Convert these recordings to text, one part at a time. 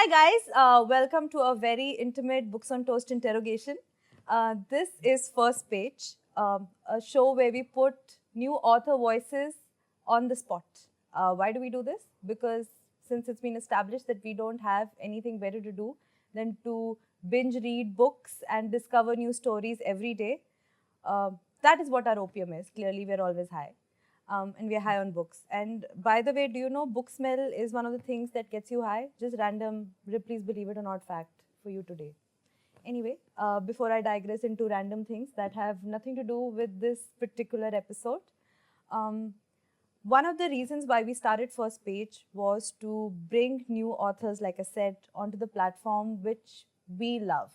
Hi guys, welcome to a very intimate Books on Toast interrogation. This is First Page, a show where we put new author voices on the spot. Why do we do this? Because since it's been established that we don't have anything better to do than to binge read books and discover new stories every day, that is what our opium is. Clearly, we're always high. And we're high on books. And by the way, do you know book smell is one of the things that gets you high? Just random, please believe it or not fact for you today. Anyway, before I digress into random things that have nothing to do with this particular episode, one of the reasons why we started First Page was to bring new authors, like I said, onto the platform which we love.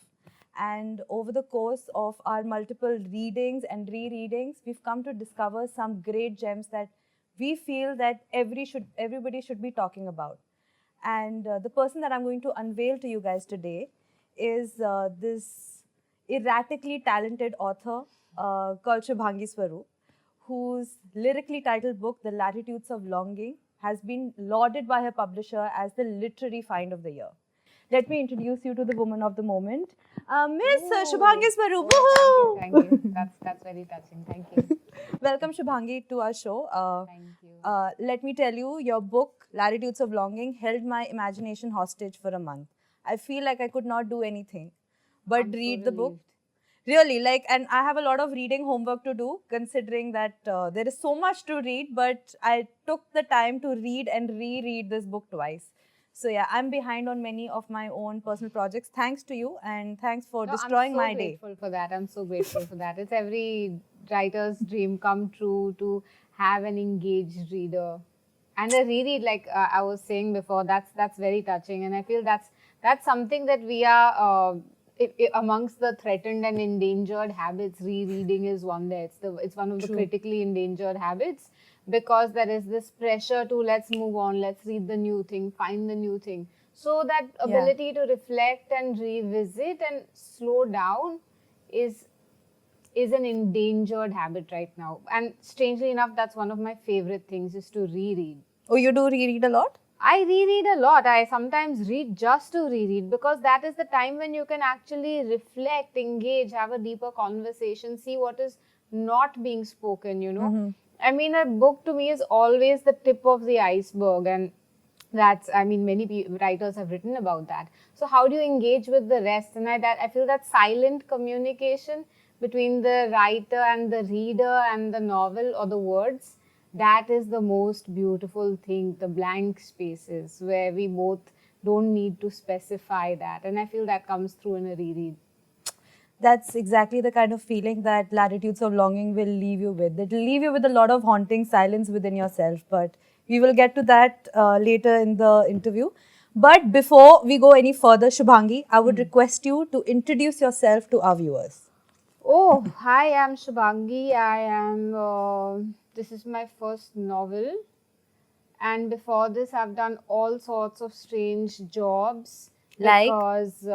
And over the course of our multiple readings and rereadings, we've come to discover some great gems that we feel that everybody should be talking about. And the person that I'm going to unveil to you guys today is this erratically talented author called Shubhangi Swarup, whose lyrically titled book, The Latitudes of Longing, has been lauded by her publisher as the literary find of the year. Let me introduce you to the woman of the moment, Miss Shubhangi Swarup. Oh, thank you. That's very touching. Thank you. Welcome, Shubhangi, to our show. Thank you. Let me tell you, your book, Latitudes of Longing, held my imagination hostage for a month. I feel like I could not do anything but I'm read so the book. relieved. Really, and I have a lot of reading homework to do, considering that there is so much to read, but I took the time to read and reread this book twice. So yeah, I'm behind on many of my own personal projects. Thanks to you, and thanks for destroying my day. I'm so grateful for that. I'm so grateful for that. It's every writer's dream come true to have an engaged reader. And a reread, like I was saying before, that's very touching. And I feel that's something that we are amongst the threatened and endangered habits. Rereading is one there. It's one of the critically endangered habits, because there is this pressure to let's move on, let's read the new thing, find the new thing. So that ability to reflect and revisit and slow down is an endangered habit right now. And strangely enough, that's one of my favorite things, is to reread. Oh, you do reread a lot? I reread a lot. I sometimes read just to reread, because that is the time when you can actually reflect, engage, have a deeper conversation, see what is not being spoken, you know. I mean, a book to me is always the tip of the iceberg, and many writers have written about that. So how do you engage with the rest? And I feel that silent communication between the writer and the reader and the novel or the words, that is the most beautiful thing, the blank spaces where we both don't need to specify that. And I feel that comes through in a reread. That's exactly the kind of feeling that Latitudes of Longing will leave you with. It will leave you with a lot of haunting silence within yourself, but we will get to that later in the interview. But before we go any further, Shubhangi, I would request you to introduce yourself to our viewers. Oh, hi, I'm Shubhangi. This is my first novel. And before this, I've done all sorts of strange jobs. Like? Because,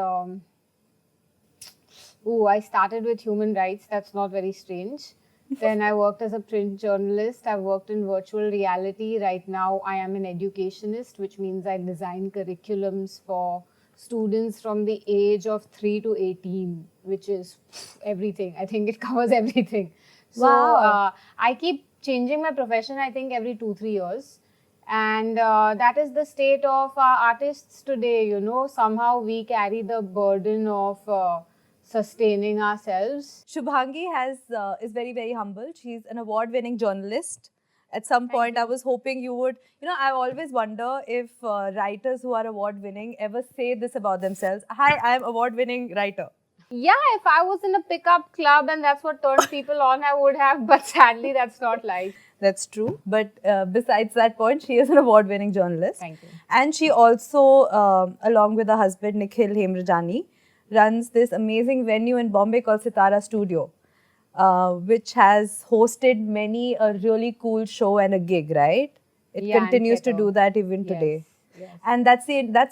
I started with human rights. That's not very strange. Then I worked as a print journalist. I've worked in virtual reality. Right now, I am an educationist, which means I design curriculums for students from the age of 3 to 18, which is everything. I think it covers everything. So I keep changing my profession, I think, every 2-3 years. And that is the state of artists today, you know. Somehow we carry the burden of sustaining ourselves. Shubhangi is very, very humble. She's an award-winning journalist. At some point, I was hoping you would, I always wonder if writers who are award-winning ever say this about themselves. Hi, I am award-winning writer. Yeah, if I was in a pickup club and that's what turned people on, I would have. But sadly, that's not life. That's true. But besides that point, she is an award-winning journalist. Thank you. And she also, along with her husband, Nikhil Hemrajani, runs this amazing venue in Bombay called Sitara Studio, which has hosted many a really cool show and a gig, right? It continues to do that even today. Yes. And that's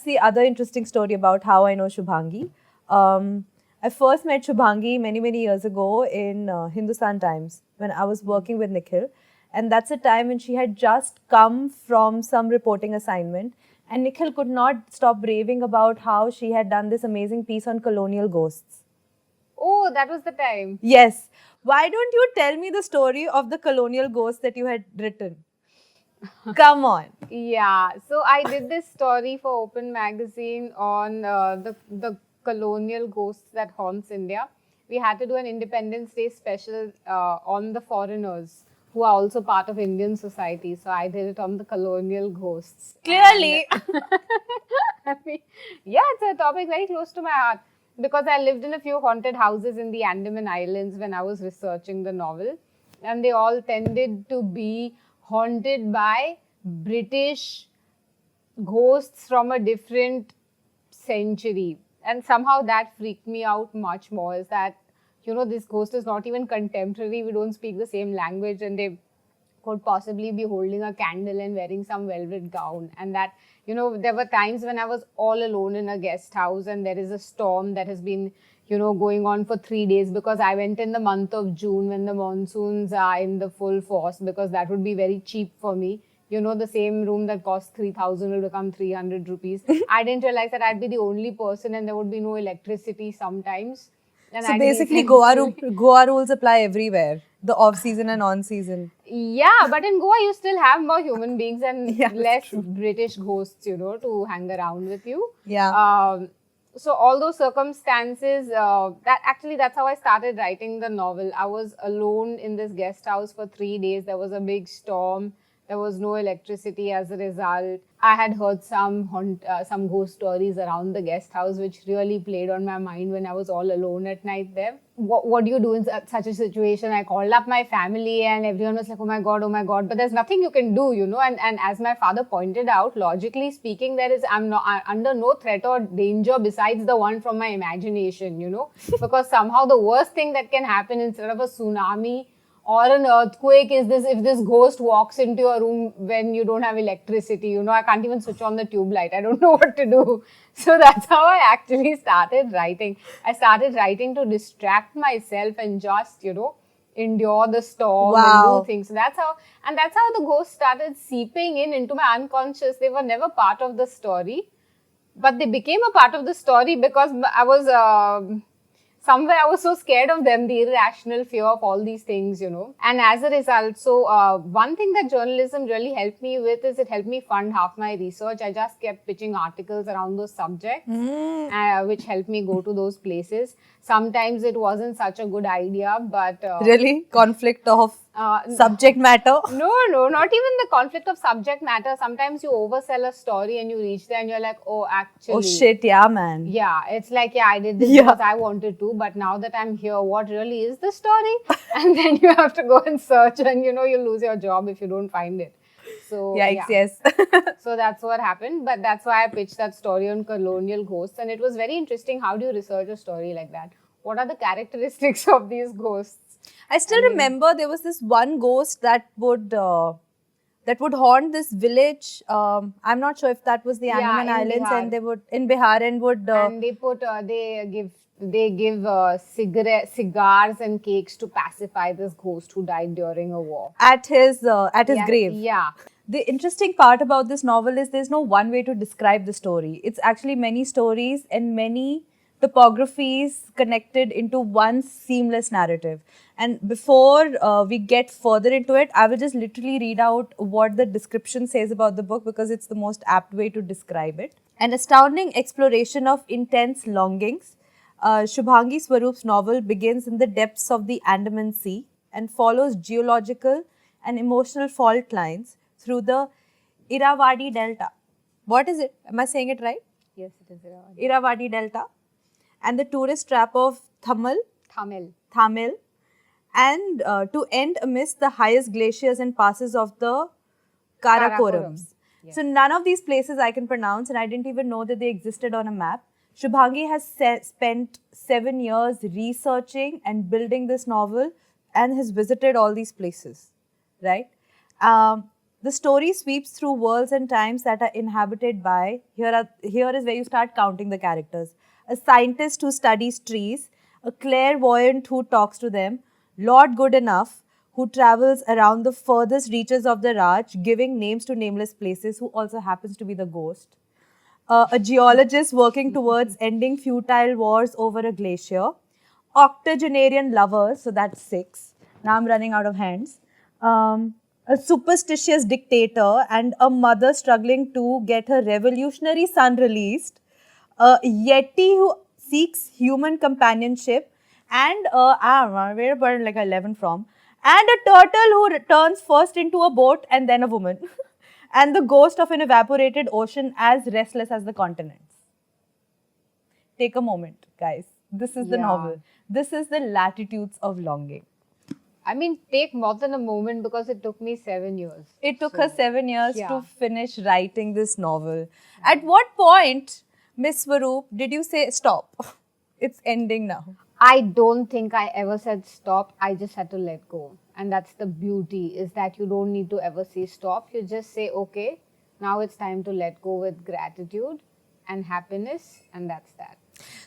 the other interesting story about how I know Shubhangi. I first met Shubhangi many years ago in Hindustan Times when I was working with Nikhil. And that's a time when she had just come from some reporting assignment. And Nikhil could not stop raving about how she had done this amazing piece on colonial ghosts. Oh, that was the time. Yes. Why don't you tell me the story of the colonial ghost that you had written? Come on. Yeah, so I did this story for Open Magazine on the colonial ghosts that haunts India. We had to do an Independence Day special on the foreigners who are also part of Indian society. So I did it on the colonial ghosts. Clearly. I mean, yeah, it's a topic very close to my heart because I lived in a few haunted houses in the Andaman Islands when I was researching the novel, and they all tended to be haunted by British ghosts from a different century. And somehow that freaked me out much more, is that, this ghost is not even contemporary. We don't speak the same language, and they could possibly be holding a candle and wearing some velvet gown. And that, there were times when I was all alone in a guest house and there is a storm that has been, going on for 3 days, because I went in the month of June when the monsoons are in the full force, because that would be very cheap for me. The same room that cost 3,000 will become 300 rupees. I didn't realize that I'd be the only person and there would be no electricity sometimes. And So I'd be basically, essentially- Goa rules apply everywhere, the off-season and on-season. Yeah, but in Goa, you still have more human beings and Yeah, that's less true. British ghosts, to hang around with you. Yeah. So all those circumstances, that's how I started writing the novel. I was alone in this guest house for 3 days. There was a big storm. There was no electricity as a result. I had heard some ghost stories around the guest house, which really played on my mind when I was all alone at night there. What do you do in such a situation? I called up my family and everyone was like, oh my God. But there's nothing you can do, And as my father pointed out, logically speaking, I'm under no threat or danger besides the one from my imagination, Because somehow the worst thing that can happen instead of a tsunami or an earthquake is if this ghost walks into your room when you don't have electricity. I can't even switch on the tube light. I don't know what to do. So that's how I actually started writing. I started writing to distract myself and just, endure the storm and Wow. do things. So that's how the ghosts started seeping into my unconscious. They were never part of the story, but they became a part of the story because I was somewhere I was so scared of them, the irrational fear of all these things, And as a result, so one thing that journalism really helped me with is it helped me fund half my research. I just kept pitching articles around those subjects, which helped me go to those places. Sometimes it wasn't such a good idea, but... Really? Conflict of subject matter? No, not even the conflict of subject matter. Sometimes you oversell a story and you reach there and you're like, oh, actually... Oh shit, yeah, man. Yeah, it's like, I did this because I wanted to, but now that I'm here, what really is the story? And then you have to go and search and, you lose your job if you don't find it. So, Yikes, yes. So that's what happened. But that's why I pitched that story on colonial ghosts. And it was very interesting. How do you research a story like that? What are the characteristics of these ghosts? I still remember there was this one ghost that would haunt this village. I'm not sure if that was the Andaman Islands, Bihar. and they would in Bihar and would. And they give cigars and cakes to pacify this ghost who died during a war at his grave. Yeah. The interesting part about this novel is there's no one way to describe the story. It's actually many stories and many topographies connected into one seamless narrative. And before we get further into it, I will just literally read out what the description says about the book because it's the most apt way to describe it. An astounding exploration of intense longings. Shubhangi Swarup's novel begins in the depths of the Andaman Sea and follows geological and emotional fault lines through the Irrawaddy Delta. What is it? Am I saying it right? Yes, it is Irrawaddy Delta. And the tourist trap of Tamil, and to end amidst the highest glaciers and passes of the Karakorams. Yes. So none of these places I can pronounce, and I didn't even know that they existed on a map. Shubhangi has spent 7 years researching and building this novel and has visited all these places, right? The story sweeps through worlds and times that are inhabited by, here is where you start counting the characters. A scientist who studies trees, a clairvoyant who talks to them, Lord Good Enough, who travels around the furthest reaches of the Raj, giving names to nameless places, who also happens to be the ghost. A geologist working towards ending futile wars over a glacier. Octogenarian lovers, so that's 6. Now I'm running out of hands. A superstitious dictator and a mother struggling to get her revolutionary son released. A yeti who seeks human companionship, and I don't know where but like 11 from, and a turtle who returns first into a boat and then a woman, and the ghost of an evaporated ocean as restless as the continents. Take a moment, guys. This is the Yeah. novel. This is the Latitudes of Longing. I mean, take more than a moment because it took me 7 years. It took her 7 years yeah. to finish writing this novel. At what point, Miss Swarup, did you say stop? It's ending now. I don't think I ever said stop. I just had to let go. And that's the beauty, is that you don't need to ever say stop. You just say, okay, now it's time to let go with gratitude and happiness, and that's that.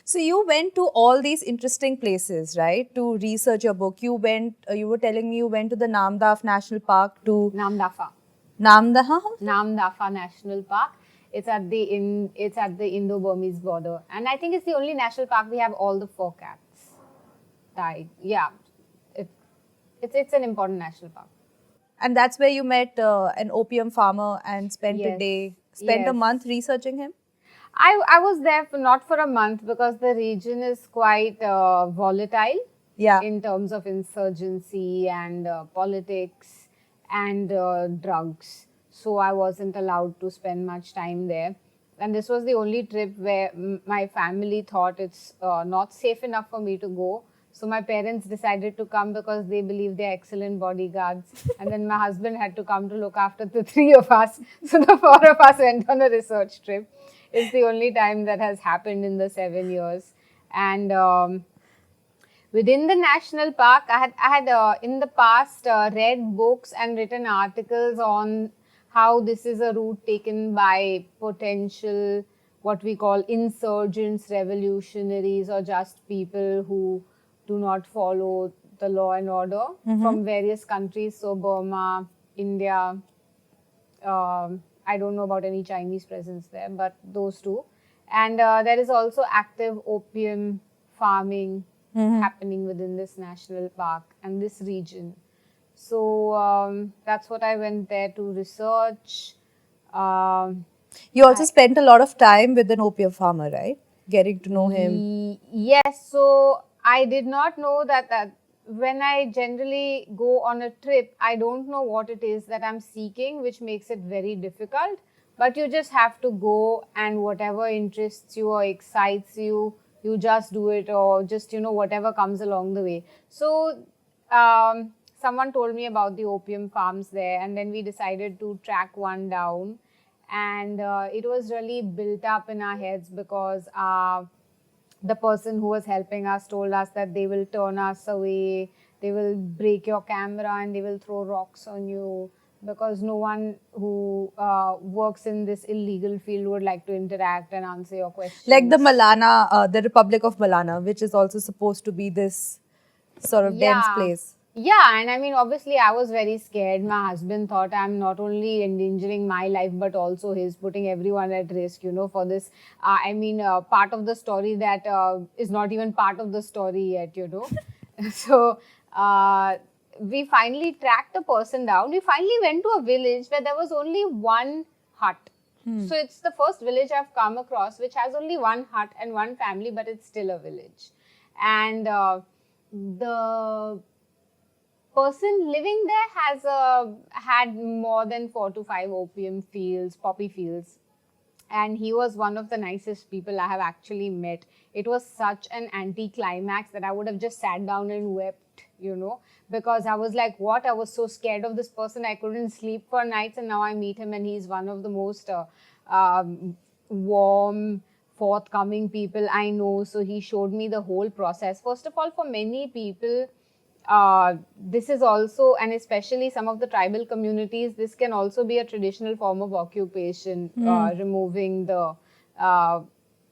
So you went to all these interesting places, right, to research your book. You went, you were telling me you went to the Namdaf National Park to Namdafa. Namdafa National Park. It's at the Indo-Burmese border, and I think it's the only national park we have all the 4 cats died. Yeah, it's an important national park. And that's where you met an opium farmer and spent a day, spent a month researching him? I was there not for a month because the region is quite volatile in terms of insurgency and politics and drugs. So I wasn't allowed to spend much time there. And this was the only trip where my family thought it's not safe enough for me to go. So my parents decided to come because they believe they're excellent bodyguards. And then my husband had to come to look after the 3 of us. So the 4 of us went on a research trip. It's the only time that has happened in the 7 years. And within the national park, I had in the past read books and written articles on how this is a route taken by potential, what we call insurgents, revolutionaries, or just people who do not follow the law and order from various countries. So Burma, India, I don't know about any Chinese presence there, but those two. And there is also active opium farming happening within this national park and this region. So that's what I went there to research. You also spent a lot of time with an opium farmer, right? Getting to know him. Yes. So I did not know that when I generally go on a trip, I don't know what it is that I'm seeking, which makes it very difficult. But you just have to go, and whatever interests you or excites you, you just do it, or just, whatever comes along the way. So someone told me about the opium farms there, and then we decided to track one down. And it was really built up in our heads because the person who was helping us told us that they will turn us away, they will break your camera, and they will throw rocks on you, because no one who works in this illegal field would like to interact and answer your questions. Like the Malana, the Republic of Malana, which is also supposed to be this sort of dense place. Yeah, and I mean, obviously, I was very scared. My husband thought I'm not only endangering my life, but also his, putting everyone at risk, for this. Part of the story that is not even part of the story yet, So we finally tracked the person down. We finally went to a village where there was only one hut. So it's the first village I've come across which has only one hut and one family, but it's still a village. And the person living there has had more than 4 to 5 opium fields, poppy fields. And he was one of the nicest people I have actually met. It was such an anti-climax that I would have just sat down and wept, because I was like, what? I was so scared of this person. I couldn't sleep for nights, and now I meet him and he's one of the most warm, forthcoming people I know. So he showed me the whole process. First of all, for many people, this is also, and especially some of the tribal communities, this can also be a traditional form of occupation, removing the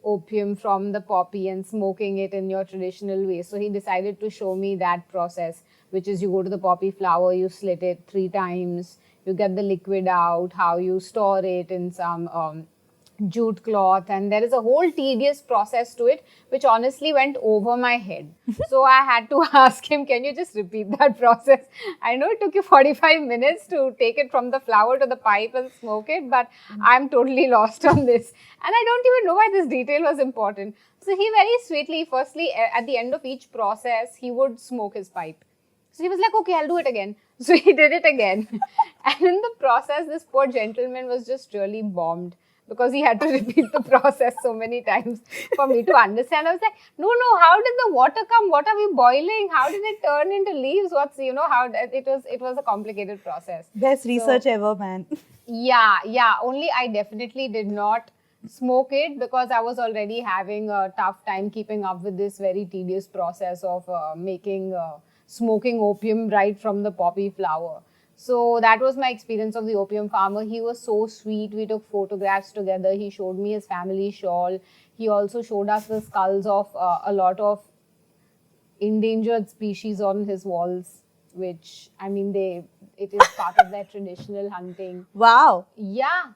opium from the poppy and smoking it in your traditional way. So he decided to show me that process. which is you go to the poppy flower, you slit it 3 times, you get the liquid out, how you store it in some jute cloth, and there is a whole tedious process to it, which honestly went over my head. So I had to ask him, can you just repeat that process? I know it took you 45 minutes to take it from the flower to the pipe and smoke it, but I'm totally lost on this. And I don't even know why this detail was important. So he very sweetly, firstly, at the end of each process, he would smoke his pipe. So he was like, okay, I'll do it again. So he did it again. And in the process, this poor gentleman was just really bombed, because he had to repeat the process so many times for me to understand. I was like, no, how did the water come? What are we boiling? How did it turn into leaves? What's, how it was a complicated process. Best research ever, man. Yeah. Only I definitely did not smoke it, because I was already having a tough time keeping up with this very tedious process of smoking opium right from the poppy flower. So that was my experience of the opium farmer. He was so sweet. We took photographs together. He showed me his family shawl. He also showed us the skulls of a lot of endangered species on his walls, which, I mean, it is part of their traditional hunting. Wow. Yeah.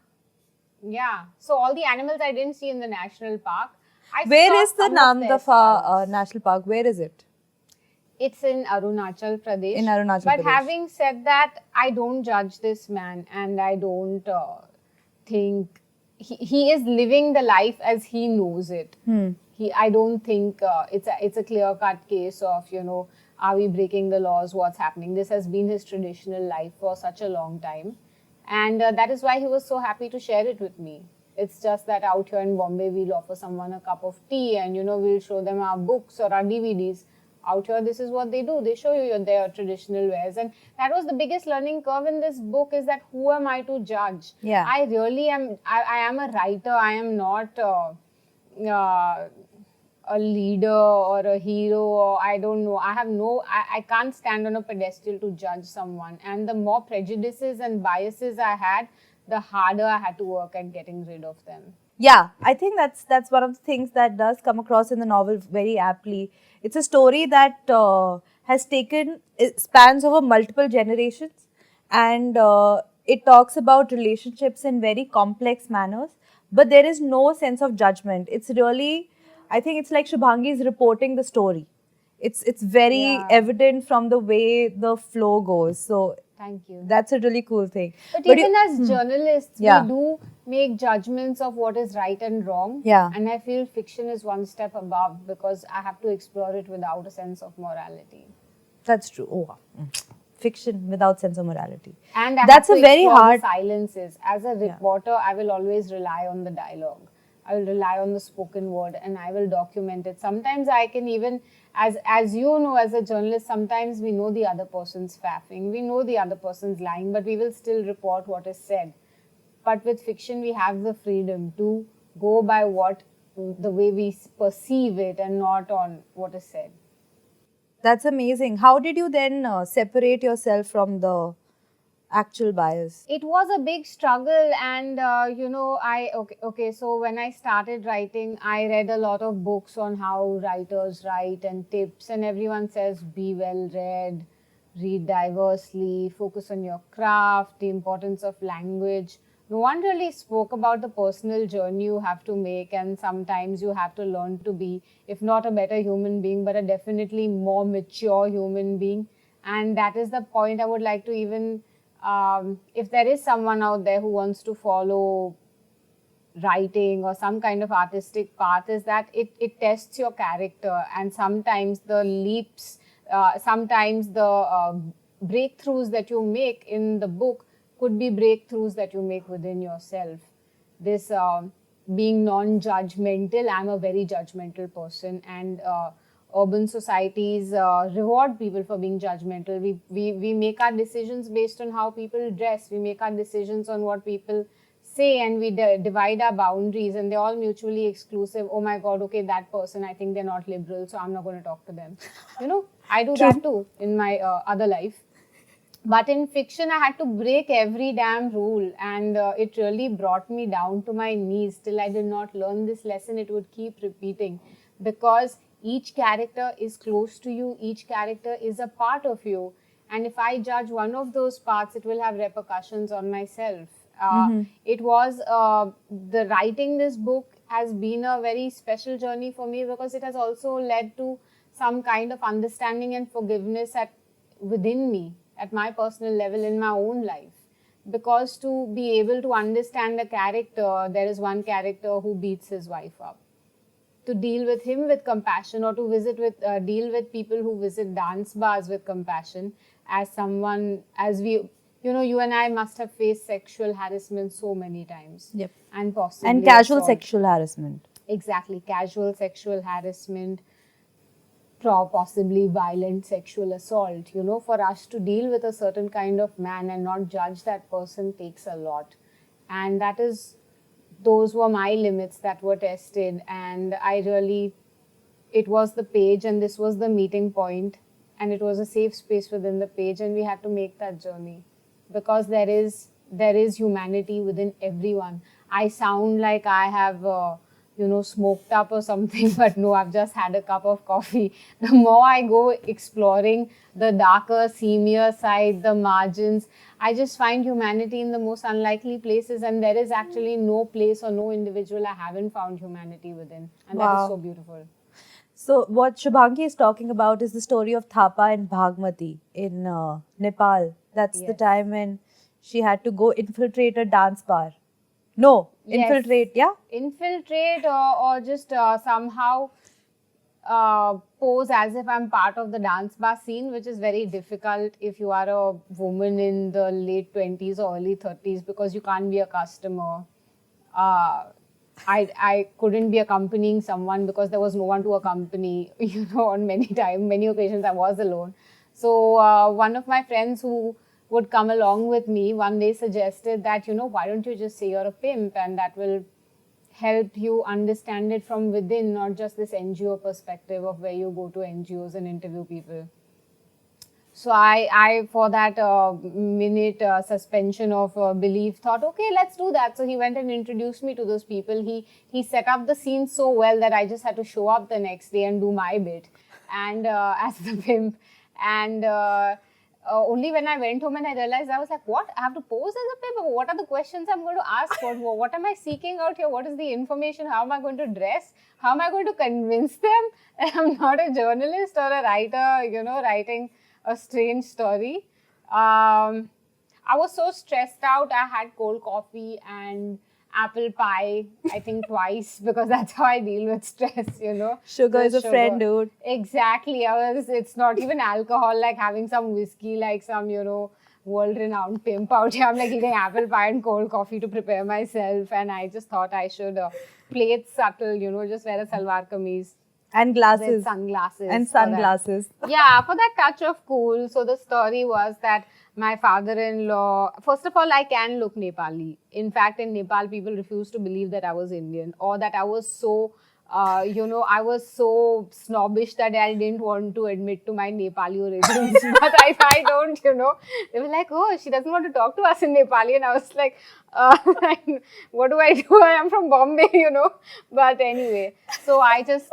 So all the animals I didn't see in the national park. Where is the Namdapha National Park? Where is it? It's in Arunachal Pradesh. In Arunachal But Pradesh. having said that, I don't judge this man, and I don't think he is living the life as he knows it. I don't think it's a clear-cut case of, are we breaking the laws? What's happening? This has been his traditional life for such a long time, and that is why he was so happy to share it with me. It's just that out here in Bombay, we'll offer someone a cup of tea, and we'll show them our books or our DVDs. Out here, this is what they do. They show you their traditional wares. And that was the biggest learning curve in this book, is that who am I to judge? Yeah. I really am. I am a writer. I am not a leader or a hero, or I don't know. I can't stand on a pedestal to judge someone. And the more prejudices and biases I had, the harder I had to work at getting rid of them. Yeah, I think that's one of the things that does come across in the novel very aptly. It's a story that spans over multiple generations, and it talks about relationships in very complex manners, but there is no sense of judgment. It's really, I think it's like Shubhangi is reporting the story. It's very evident from the way the flow goes. So thank you. That's a really cool thing. But even as journalists, we do make judgments of what is right and wrong. Yeah. And I feel fiction is one step above, because I have to explore it without a sense of morality. That's true. Oh, wow. Fiction without sense of morality. And I that's have to a very hard the silences. As a reporter, I will always rely on the dialogue. I will rely on the spoken word, and I will document it. Sometimes I can even, as you know, as a journalist, sometimes we know the other person's faffing, we know the other person's lying, but we will still report what is said. But with fiction, we have the freedom to go by the way we perceive it, and not on what is said. That's amazing. How did you then separate yourself from the actual bias? It was a big struggle, and so when I started writing, I read a lot of books on how writers write and tips, and everyone says be well read, read diversely, focus on your craft, the importance of language. No one really spoke about the personal journey you have to make, and sometimes you have to learn to be, if not a better human being, but a definitely more mature human being. And that is the point I would like to even if there is someone out there who wants to follow writing or some kind of artistic path, is that it tests your character, and sometimes the leaps, sometimes the breakthroughs that you make in the book could be breakthroughs that you make within yourself. This being non-judgmental, I'm a very judgmental person, and urban societies reward people for being judgmental. We make our decisions based on how people dress. We make our decisions on what people say, and we divide our boundaries, and they're all mutually exclusive. Oh my God, okay, that person, I think they're not liberal, so I'm not going to talk to them. I do that too in my other life. But in fiction, I had to break every damn rule, and it really brought me down to my knees. Till I did not learn this lesson, it would keep repeating. Because Each character is close to you. Each character is a part of you. And if I judge one of those parts, it will have repercussions on myself. It was the writing this book has been a very special journey for me, because it has also led to some kind of understanding and forgiveness within me, at my personal level, in my own life. Because to be able to understand a character, there is one character who beats his wife up. To deal with him with compassion, or to deal with people who visit dance bars with compassion, as someone, as we, you and I must have faced sexual harassment so many times. Yep. And possibly And casual assault. sexual harassment. Exactly, casual sexual harassment, possibly violent sexual assault. For us to deal with a certain kind of man and not judge that person takes a lot. And those were my limits that were tested. And it was the page, and this was the meeting point, and it was a safe space within the page, and we had to make that journey, because there is humanity within everyone. I sound like I have smoked up or something, but no, I've just had a cup of coffee. The more I go exploring the darker, seamier side, the margins, I just find humanity in the most unlikely places, and there is actually no place or no individual I haven't found humanity within, and that is so beautiful. So what Shubhangi is talking about is the story of Tapa and Bhagmati in Nepal. That's the time when she had to go infiltrate a dance bar. No, infiltrate, yeah? Infiltrate or just somehow pose as if I'm part of the dance bar scene, which is very difficult if you are a woman in the late 20s or early 30s, because you can't be a customer. I couldn't be accompanying someone because there was no one to accompany. On many occasions I was alone. So one of my friends who would come along with me one day suggested that, why don't you just say you're a pimp, and that will help you understand it from within, not just this NGO perspective of where you go to NGOs and interview people. So I for that minute suspension of belief, thought, okay, let's do that. So he went and introduced me to those people. He set up the scene so well that I just had to show up the next day and do my bit, and as the pimp. And only when I went home and I realized, I was like, what? I have to pose as a pimp? What are the questions I'm going to ask? What am I seeking out here? What is the information? How am I going to dress? How am I going to convince them that I'm not a journalist or a writer, writing a strange story? I was so stressed out. I had cold coffee and apple pie, I think twice, because that's how I deal with stress, Sugar is a friend, dude. Exactly. It's not even alcohol, like having some whiskey, like some, world-renowned pimp out here. I'm like eating apple pie and cold coffee to prepare myself. And I just thought I should play it subtle, just wear a salwar kameez. And glasses. With sunglasses. And sunglasses. Yeah, for that touch of cool. So the story was that my father-in-law, first of all, I can look Nepali. In fact, in Nepal, people refuse to believe that I was Indian, or that I was so, I was so snobbish that I didn't want to admit to my Nepali origins. But if I don't, they were like, oh, she doesn't want to talk to us in Nepali. And I was like, what do I do? I am from Bombay, But anyway, so I just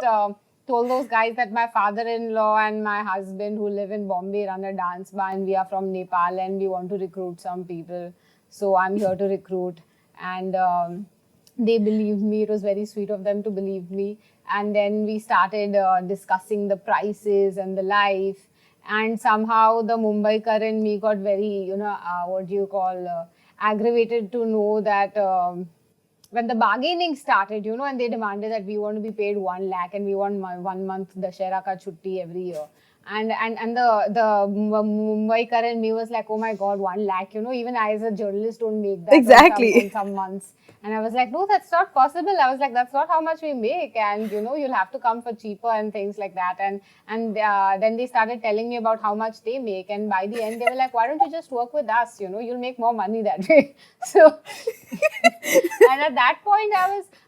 told those guys that my father-in-law and my husband, who live in Bombay, run a dance bar, and we are from Nepal and we want to recruit some people. So I'm here to recruit. And they believed me. It was very sweet of them to believe me. And then we started discussing the prices and the life. And somehow the Mumbaikar in me got very, aggravated to know that when the bargaining started, and they demanded that we want to be paid 1 lakh and we want 1 month Dashera ka chutti every year. And the Mumbaikar in me was like, oh my God, 1 lakh, even I as a journalist don't make that in some months. And I was like, no, that's not possible. I was like, that's not how much we make. And, you'll have to come for cheaper and things like that. And then they started telling me about how much they make. And by the end, they were like, why don't you just work with us? You'll make more money that way. So, and at that point,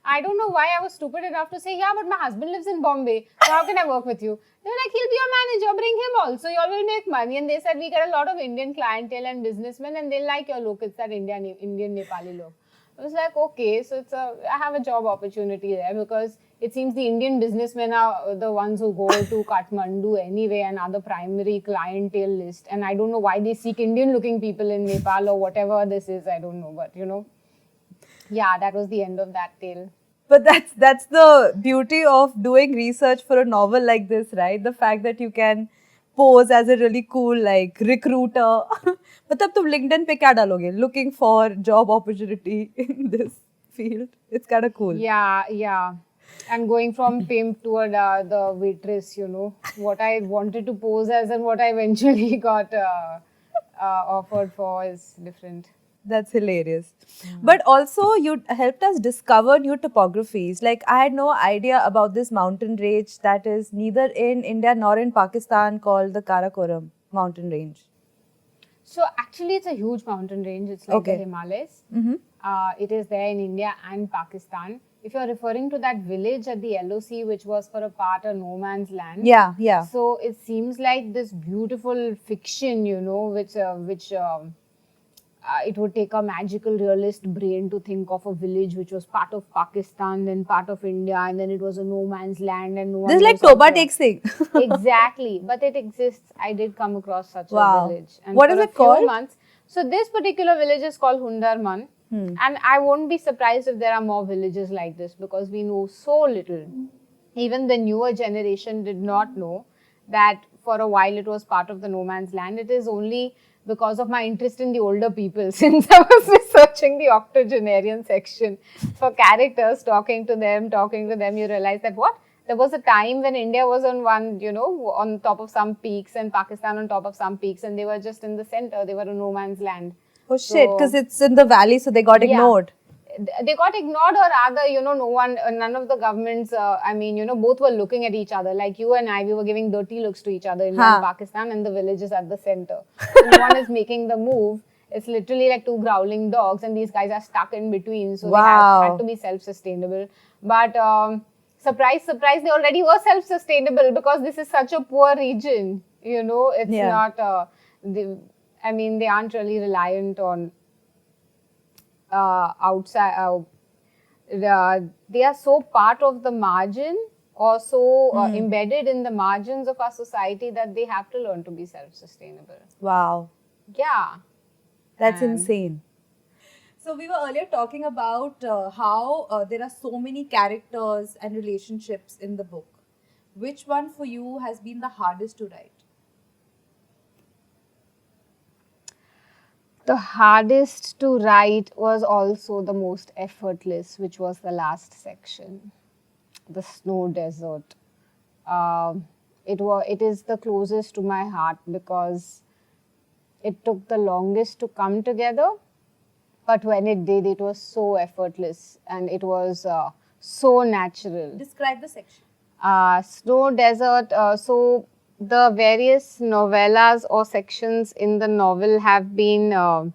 I don't know why I was stupid enough to say, yeah, but my husband lives in Bombay. So how can I work with you? They were like, he'll be your manager, bring him also, you all will make money. And they said, we get a lot of Indian clientele and businessmen and they like your look. It's that Indian Nepali look. I was like, okay, so I have a job opportunity there, because it seems the Indian businessmen are the ones who go to Kathmandu anyway and are the primary clientele list. And I don't know why they seek Indian-looking people in Nepal or whatever this is. I don't know, but yeah, that was the end of that tale. But that's the beauty of doing research for a novel like this, right? The fact that you can pose as a really cool like recruiter. मतलब तुम LinkedIn पे क्या डालोगे? Looking for job opportunity in this field. It's kind of cool. Yeah. And going from pimp to the waitress, what I wanted to pose as and what I eventually got offered for is different. That's hilarious. But also, you helped us discover new topographies. Like, I had no idea about this mountain range that is neither in India nor in Pakistan called the Karakoram mountain range. So, actually, it's a huge mountain range. It's like the Himalayas. It is there in India and Pakistan. If you're referring to that village at the LOC, which was for a part a no man's land. Yeah. So, it seems like this beautiful fiction, which it would take a magical realist brain to think of a village which was part of Pakistan, then part of India, and then it was a no man's land. And no one this is like knows Toba Takes Singh. Exactly, but it exists. I did come across such a village. And what is it called? Months, so this particular village is called Hundarman. And I won't be surprised if there are more villages like this because we know so little. Even the newer generation did not know that for a while it was part of the no man's land. It is only because of my interest in the older people, since I was researching the octogenarian section for characters, talking to them, you realize that there was a time when India was on on top of some peaks and Pakistan on top of some peaks, and they were just in the center. They were a no man's land. Oh shit, because it's in the valley, so they got ignored. They got ignored, or rather, none of the governments, both were looking at each other. Like you and I, we were giving dirty looks to each other in Pakistan, and the village is at the center. So no one is making the move. It's literally like two growling dogs, and these guys are stuck in between. So they had to be self-sustainable. But surprise, they already were self-sustainable because this is such a poor region. It's not, they aren't really reliant on outside. They are so part of the margin or so embedded in the margins of our society that they have to learn to be self-sustainable. Wow. Yeah. That's insane. So we were earlier talking about how there are so many characters and relationships in the book. Which one for you has been the hardest to write? The hardest to write was also the most effortless, which was the last section, the snow desert. It is the closest to my heart because it took the longest to come together, but when it did, it was so effortless and it was so natural. Describe the section. Snow desert. So the various novellas or sections in the novel have been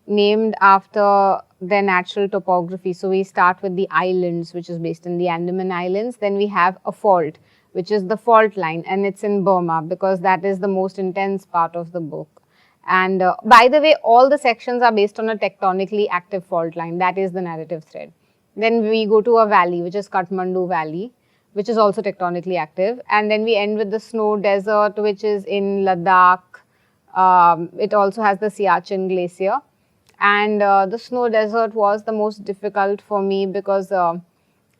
named after their natural topography. So we start with the islands, which is based in the Andaman Islands. Then we have a fault, which is the fault line, and it's in Burma because that is the most intense part of the book. And by the way, all the sections are based on a tectonically active fault line. That is the narrative thread. Then we go to a valley, which is Kathmandu Valley, which is also tectonically active. And then we end with the snow desert, which is in Ladakh. It also has the Siachen Glacier. And the snow desert was the most difficult for me because I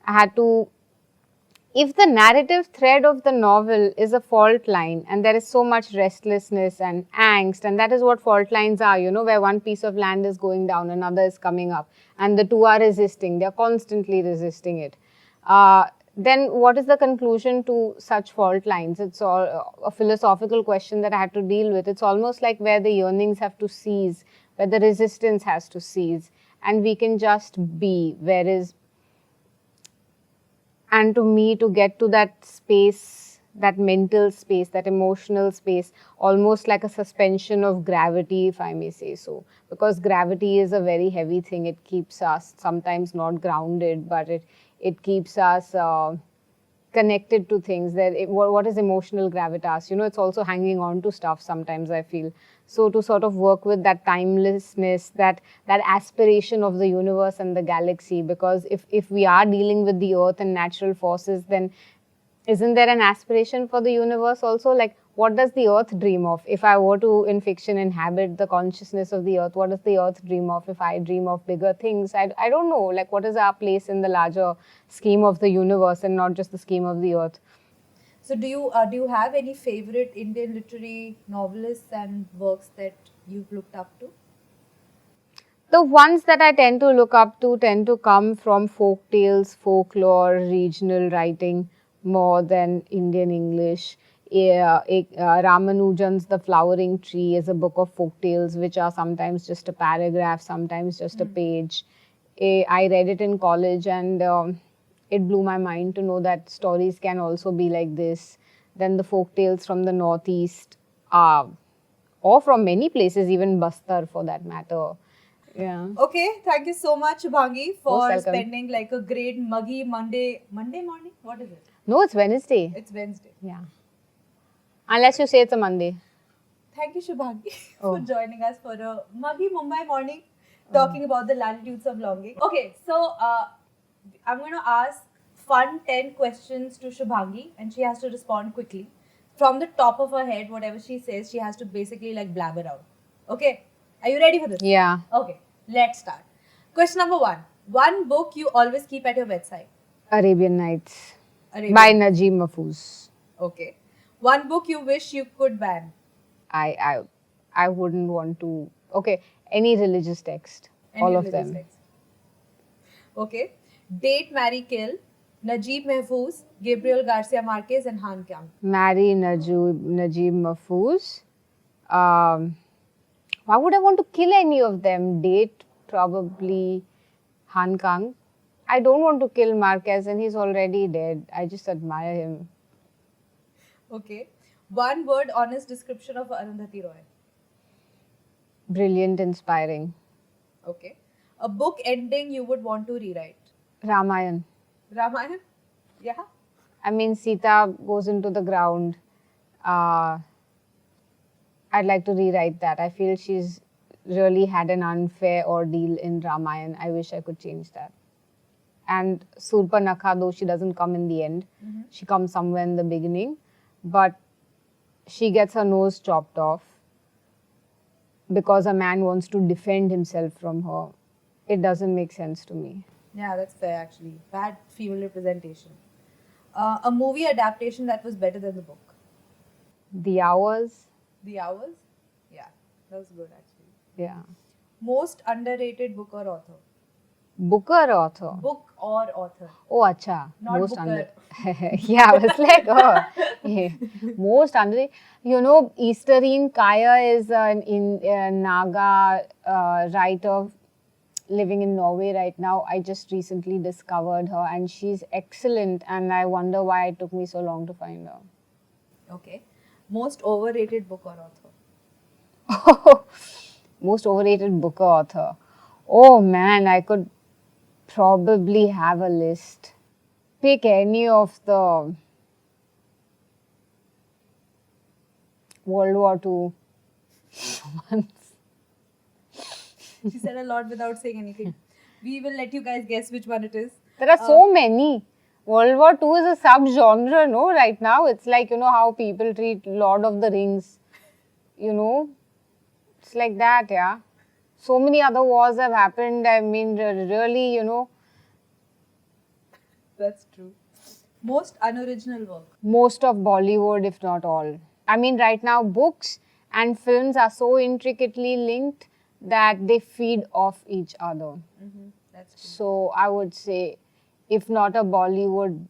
had to, if the narrative thread of the novel is a fault line and there is so much restlessness and angst, and that is what fault lines are, where one piece of land is going down, another is coming up, and the two are resisting, they are constantly resisting it. Then what is the conclusion to such fault lines? It's all a philosophical question that I had to deal with. It's almost like where the yearnings have to cease, where the resistance has to cease, and we can just be, whereas, and to me, to get to that space, that mental space, that emotional space, almost like a suspension of gravity, if I may say so, because gravity is a very heavy thing. It keeps us sometimes not grounded, but it keeps us connected to things, that what is emotional gravitas, it's also hanging on to stuff sometimes, I feel. So to sort of work with that timelessness, that aspiration of the universe and the galaxy, because if we are dealing with the earth and natural forces, then isn't there an aspiration for the universe also? Like, what does the earth dream of? If I were to, in fiction, inhabit the consciousness of the earth, what does the earth dream of? If I dream of bigger things, I don't know. Like, what is our place in the larger scheme of the universe and not just the scheme of the earth? So do you have any favorite Indian literary novelists and works that you've looked up to? The ones that I tend to look up to tend to come from folk tales, folklore, regional writing more than Indian English. Ramanujan's The Flowering Tree is a book of folk tales, which are sometimes just a paragraph, sometimes just a page. I read it in college, and it blew my mind to know that stories can also be like this. Then the folk tales from the Northeast, or from many places, even Bastar for that matter. Yeah. Okay, thank you so much, Shubhangi, for welcome. spending like a great muggy Monday morning. What is it? No, it's Wednesday. It's Wednesday. Yeah. Unless you say it's a Monday. Thank you, Shubhangi, Oh. for joining us for a muggy Mumbai morning, talking about the latitudes of longing. Okay, so I'm going to ask fun 10 questions to Shubhangi, and she has to respond quickly. From the top of her head, whatever she says, she has to basically like blabber out. Okay, are you ready for this? Yeah. Okay, let's start. Question number 1. One book you always keep at your bedside. Arabian Nights. Arabian. By Najib Mahfouz. Okay. One book you wish you could ban. I wouldn't want to. Okay, any religious text. Any all of religious them. text. Okay. Date, marry, kill. Najib Mahfouz, Gabriel Garcia Marquez, and Han Kang. Marry Najib Mahfouz. Why would I want to kill any of them? Date probably Han Kang. I don't want to kill Marquez, and he's already dead. I just admire him. Okay. One word honest description of Arundhati Roy. Brilliant, inspiring. Okay. A book ending you would want to rewrite. Ramayan. Ramayana? Yeah. I mean, Sita goes into the ground. I'd like to rewrite that. I feel she's really had an unfair ordeal in Ramayan. I wish I could change that. And Surpanakha, though she doesn't come in the end, she comes somewhere in the beginning, but she gets her nose chopped off because a man wants to defend himself from her. It doesn't make sense to me. Yeah, that's fair actually. Bad female representation. A movie adaptation that was better than the book. The Hours. The Hours? Yeah, that was good actually. Yeah. Most underrated book or author? Booker author. Book or author. Oh, acha. Not Most Booker. Yeah, I was like, oh. Yeah. Most underrated. You know, Easterine Kaya is an Naga writer living in Norway right now. I just recently discovered her, and she's excellent, and I wonder why it took me so long to find her. Okay. Most overrated book or author? Most overrated book or author. Oh man, I could probably have a list. Pick any of the World War II ones. She said a lot without saying anything. We will let you guys guess which one it is. There are so many. World War II is a sub-genre, no, right now. It's like, you know, how people treat Lord of the Rings. You know, it's like that, yeah. So many other wars have happened. I mean, really, you know. That's true. Most unoriginal work? Most of Bollywood, if not all. I mean, right now, books and films are so intricately linked that they feed off each other. That's true. So, I would say, if not a Bollywood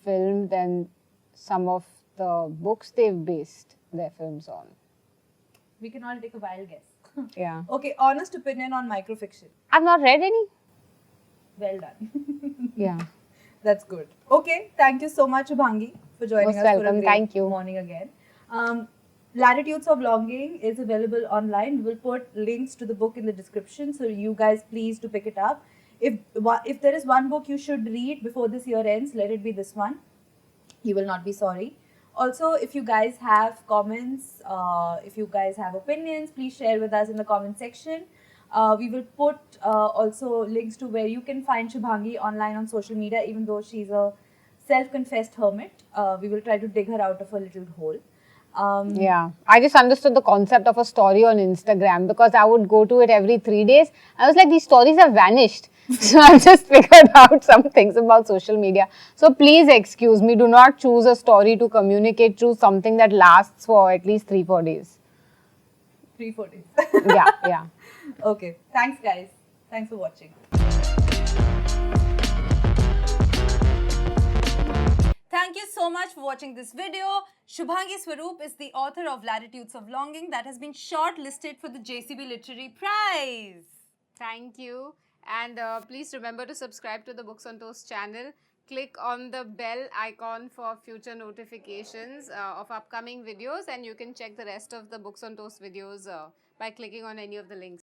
film, then some of the books they've based their films on. We can all take a wild guess. Yeah. Okay, honest opinion on microfiction. I've not read any. Well done. Yeah. That's good. Okay, thank you so much, Shubhangi, for joining Most us for a welcome. great Thank you. morning again. Latitudes of Longing is available online. We'll put links to the book in the description, so you guys please to pick it up. If there is one book you should read before this year ends, let it be this one. You will not be sorry. Also, if you guys have comments, if you guys have opinions, please share with us in the comment section. We will put also links to where you can find Shubhangi online on social media, even though she's a self-confessed hermit. We will try to dig her out of a little hole. Yeah, I just understood the concept of a story on Instagram because I would go to it every 3 days. I was like, these stories have vanished. So I just figured out some things about social media. So please excuse me, do not choose a story to communicate through something that lasts for at least 3-4 days. 3-4 days. Yeah. Okay. Thanks, guys. Thanks for watching. Thank you so much for watching this video. Shubhangi Swarup is the author of Latitudes of Longing that has been shortlisted for the JCB Literary Prize. Thank you. And please remember to subscribe to the Books on Toast channel. Click on the bell icon for future notifications of upcoming videos, and you can check the rest of the Books on Toast videos by clicking on any of the links.